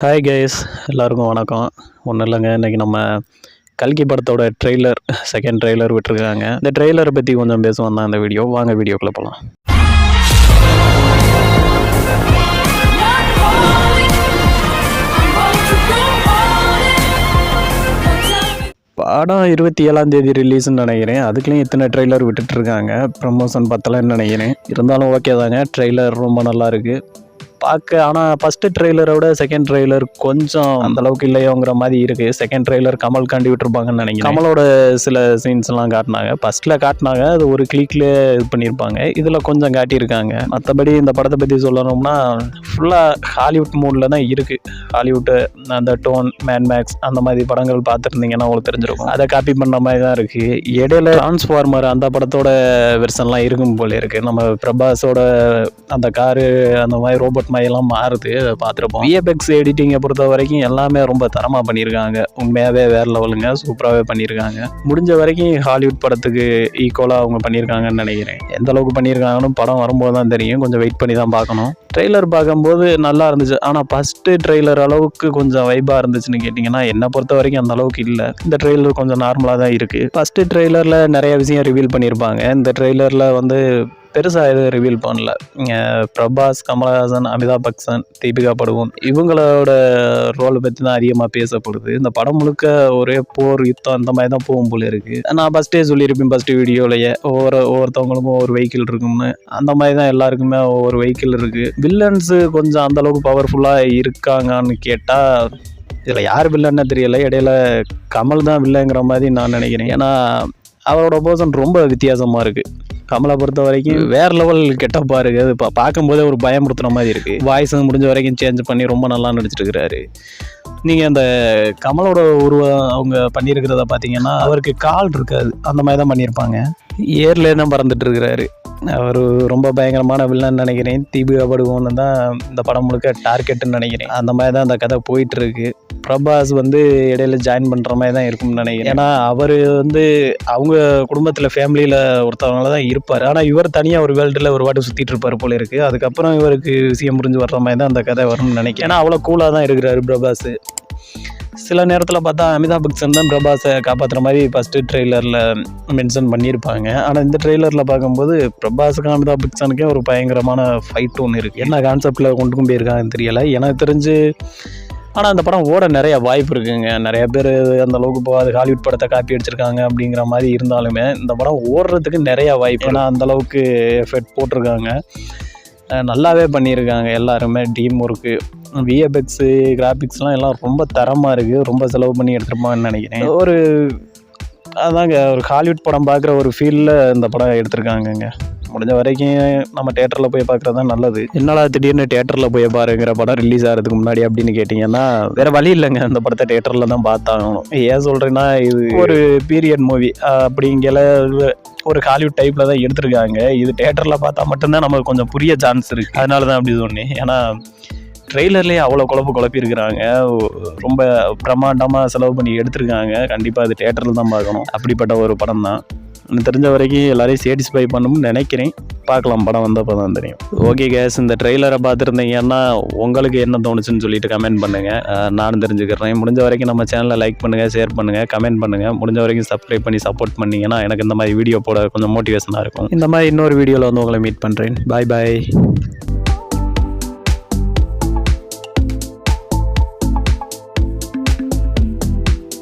Hi guys, எல்லாருக்கும் வணக்கம். ஒன்றும் இல்லைங்க, இன்றைக்கி நம்ம கல்கி படத்தோட செகண்ட் ட்ரெய்லர் விட்டுருக்காங்க. இந்த ட்ரெய்லரை பற்றி கொஞ்சம் பேசுவோம் தான் இந்த வீடியோ. வாங்க வீடியோக்குள்ளே போகலாம். படம் 27ஆம் தேதி ரிலீஸ்ன்னு நினைக்கிறேன். அதுக்குள்ளேயும் இத்தனை ட்ரெய்லர் விட்டுட்ருக்காங்க. ப்ரமோஷன் பத்தலைன்னு நினைக்கிறேன். இருந்தாலும் ஓகே தாங்க, ட்ரெய்லர் ரொம்ப நல்லா இருக்குது பார்க்க. ஆனால் ஃபஸ்ட்டு ட்ரெய்லரோட செகண்ட் ட்ரெய்லர் கொஞ்சம் அந்தளவுக்கு இல்லையோங்கிற மாதிரி இருக்குது. செகண்ட் ட்ரெய்லர் கமல் காண்டி விட்டுருப்பாங்கன்னு நினைக்கிறேன். கமலோட சில சீன்ஸ்லாம் காட்டினாங்க. ஃபஸ்ட்டில் காட்டினாங்க, அது ஒரு கிளிக்லேயே இது பண்ணியிருப்பாங்க. இதில் கொஞ்சம் காட்டியிருக்காங்க. மற்றபடி இந்த படத்தை பற்றி சொல்லணும்னா ஃபுல்லாக ஹாலிவுட் மூடில் தான் இருக்குது. ஹாலிவுட்டு அந்த டோன், மேட்மேக்ஸ் அந்த மாதிரி படங்கள் பார்த்துருந்தீங்கன்னா உங்களுக்கு தெரிஞ்சிருக்கும். அதை காப்பி பண்ணுற மாதிரி தான் இருக்குது. இடையில டிரான்ஸ்ஃபார்மர் அந்த படத்தோட வெர்ஷன்லாம் இருக்கும் போல இருக்குது. நம்ம பிரபாஸோட அந்த காரு அந்த மாதிரி ரோபோட் மையெல்லாம் மாறுது, அதை பார்த்துருப்போம். விஎஃப்எக்ஸ் எடிட்டிங்கை பொறுத்த வரைக்கும் எல்லாமே ரொம்ப தரமாக பண்ணியிருக்காங்க. உண்மையாகவே வேறு லெவலுங்க, சூப்பராகவே பண்ணியிருக்காங்க. முடிஞ்ச வரைக்கும் ஹாலிவுட் படத்துக்கு ஈக்குவலாக அவங்க பண்ணியிருக்காங்கன்னு நினைக்கிறேன். எந்த அளவுக்கு பண்ணியிருக்காங்கன்னு படம் வரும்போது தான் தெரியும். கொஞ்சம் வெயிட் பண்ணி தான் பார்க்கணும். ட்ரெய்லர் பார்க்கும்போது நல்லா இருந்துச்சு. ஆனால் ஃபஸ்ட்டு ட்ரெய்லர் அளவுக்கு கொஞ்சம் வைப்பாக இருந்துச்சுன்னு கேட்டிங்கன்னா என்னை பொறுத்த வரைக்கும் அந்த அளவுக்கு இல்லை. இந்த ட்ரெய்லர் கொஞ்சம் நார்மலாக தான் இருக்குது. ஃபஸ்ட்டு ட்ரெய்லரில் நிறைய விஷயம் ரிவீல் பண்ணியிருப்பாங்க. இந்த ட்ரெய்லரில் பெருசாக எதுவும் ரிவீல் பண்ணல. பிரபாஸ், கமலஹாசன், அமிதாப் பச்சன், தீபிகா படுகோன் இவங்களோட ரோலை பற்றி தான் அதிகமாக பேசப்படுது. இந்த படம் முழுக்க ஒரே போர், யுத்தம் அந்த மாதிரி தான் போகும் போல இருக்குது. நான் ஃபஸ்ட்டே சொல்லியிருப்பேன், ஃபஸ்ட்டு வீடியோலையே ஒவ்வொருத்தவங்களுக்கும் ஒரு வெஹிக்கிள் இருக்கும்னு. அந்த மாதிரி தான் எல்லாருக்குமே ஒவ்வொரு வெஹிக்கிள் இருக்குது. வில்லன்ஸு கொஞ்சம் அந்தளவுக்கு பவர்ஃபுல்லாக இருக்காங்கன்னு கேட்டால் இதில் யார் வில்லன்னு தெரியலை. இடையில கமல் தான் வில்லங்கிற மாதிரி நான் நினைக்கிறேன். ஏன்னா அவரோட போர்ஷன் ரொம்ப வித்தியாசமாக இருக்குது. கமலை பொறுத்த வரைக்கும் வேறு லெவல் கெட்டப்பாக இருக்குது. அது பார்க்கும்போதே ஒரு பயமுறுத்துகிற மாதிரி இருக்குது. வாய்ஸ் முடிஞ்ச வரைக்கும் சேஞ்ச் பண்ணி ரொம்ப நல்லா நடிச்சிருக்கிறாரு. நீங்கள் அந்த கமலோட அவங்க பண்ணியிருக்கிறத பார்த்தீங்கன்னா அவருக்கு கால் இருக்காது, அந்த மாதிரி தான் பண்ணியிருப்பாங்க. ஏர்லேயே தான் பறந்துட்டு இருக்கிறாரு. அவர் ரொம்ப பயங்கரமான வில்லன்னு நினைக்கிறேன். தீபிகா படுகோன்னு தான் இந்த படம் முழுக்க டார்கெட்டுன்னு நினைக்கிறேன். அந்த மாதிரி தான் அந்த கதை போயிட்டுருக்கு. பிரபாஸ் இடையில ஜாயின் பண்ணுற மாதிரி தான் இருக்கும்னு நினைக்கிறேன். ஏன்னா அவர் அவங்க குடும்பத்தில் ஃபேமிலியில் ஒருத்தவங்கள தான் இருப்பார். ஆனால் இவர் தனியாக ஒரு வேர்ல்டில் ஒரு வாட்டி சுற்றிட்டு இருப்பார் போல இருக்குது. அதுக்கப்புறம் இவருக்கு விஷயம் புரிஞ்சு வர்ற மாதிரி தான் அந்த கதை வரும்னு நினைக்கிறேன். ஏன்னா அவ்வளோ கூலாக தான் இருக்கிறாரு பிரபாஸ். சில நேரத்தில் பார்த்தா அமிதாப் பச்சன் தான் பிரபாஸை காப்பாற்றுற மாதிரி ஃபஸ்ட்டு ட்ரெய்லரில் மென்ஷன் பண்ணியிருப்பாங்க. ஆனால் இந்த ட்ரெய்லரில் பார்க்கும்போது பிரபாஸுக்கும் அமிதாப் பச்சனுக்கே ஒரு பயங்கரமான ஃபைட் ஒன்று இருக்குது. என்ன கான்செப்டில் கொண்டு போயிருக்காங்கன்னு தெரியலை எனக்கு தெரிஞ்சு. ஆனால் அந்த படம் ஓட நிறைய வாய்ப்பு இருக்குங்க. நிறைய பேர் அந்தளவுக்கு போகாது, ஹாலிவுட் படத்தை காப்பி அடிச்சிருக்காங்க அப்படிங்கிற மாதிரி இருந்தாலுமே இந்த படம் ஓடுறதுக்கு நிறையா வாய்ப்பு. ஏன்னா அந்தளவுக்கு எஃபெக்ட் போட்டிருக்காங்க, நல்லாவே பண்ணியிருக்காங்க. எல்லாருமே டீம் ஒர்க்கு, விஎஃப்எக்ஸு, கிராஃபிக்ஸ்லாம் எல்லாம் ரொம்ப தரமாக இருக்குது. ரொம்ப செலவு பண்ணி எடுத்துருப்பாங்கன்னு நினைக்கிறேன். அதாங்க ஒரு ஹாலிவுட் படம் பார்க்குற ஒரு ஃபீலில் இந்த படம் எடுத்திருக்காங்கங்க. முடிஞ்ச வரைக்கும் நம்ம தேட்டரில் போய் பார்க்குறது தான் நல்லது. என்னடா திடீர்னு தேட்டரில் போய் பாருங்கிற படம் ரிலீஸ் ஆகிறதுக்கு முன்னாடி அப்படின்னு கேட்டிங்கன்னா வேறு வழி இல்லைங்க, இந்த படத்தை தேட்டரில் தான் பார்த்தாகணும். ஏன் சொல்கிறேன்னா இது ஒரு பீரியட் மூவி அப்படிங்கிற ஒரு ஹாலிவுட் டைப்பில் தான் எடுத்திருக்காங்க. இது தேட்டரில் பார்த்தா மட்டும்தான் நமக்கு கொஞ்சம் புரிய சான்ஸ் இருக்குது. அதனால தான் அப்படி சொன்னேன். ஏன்னா ட்ரெய்லர்லேயே அவ்வளோ குழப்பியிருக்கிறாங்க. ரொம்ப பிரம்மாண்டமாக செலவு பண்ணி எடுத்திருக்காங்க. கண்டிப்பாக அது தேட்டரில் தான் பார்க்கணும். அப்படிப்பட்ட ஒரு படம் தான். எனக்கு தெரிஞ்ச வரைக்கும் எல்லாரையும் சாட்டிஸ்ஃபை பண்ணணும்னு நினைக்கிறேன். பார்க்கலாம், படம் வந்தப்போ தான் தெரியும். ஓகே கேஸ், இந்த ட்ரெய்லரை பார்த்துருந்தீங்கன்னா உங்களுக்கு என்ன தோணுச்சுன்னு சொல்லிட்டு கமெண்ட் பண்ணுங்கள். நானும் தெரிஞ்சுக்கிறேன். முடிஞ்ச வரைக்கும் நம்ம சேனலை லைக் பண்ணுங்கள், ஷேர் பண்ணுங்கள், கமெண்ட் பண்ணுங்கள். முடிஞ்ச வரைக்கும் சப்ஸ்கிரைப் பண்ணி சப்போர்ட் பண்ணிங்கன்னா எனக்கு இந்த மாதிரி வீடியோ போட கொஞ்சம் மோட்டிவேஷனாக இருக்கும். இந்த மாதிரி இன்னொரு வீடியோவில் உங்களை மீட் பண்ணுறேன். பாய் பாய்.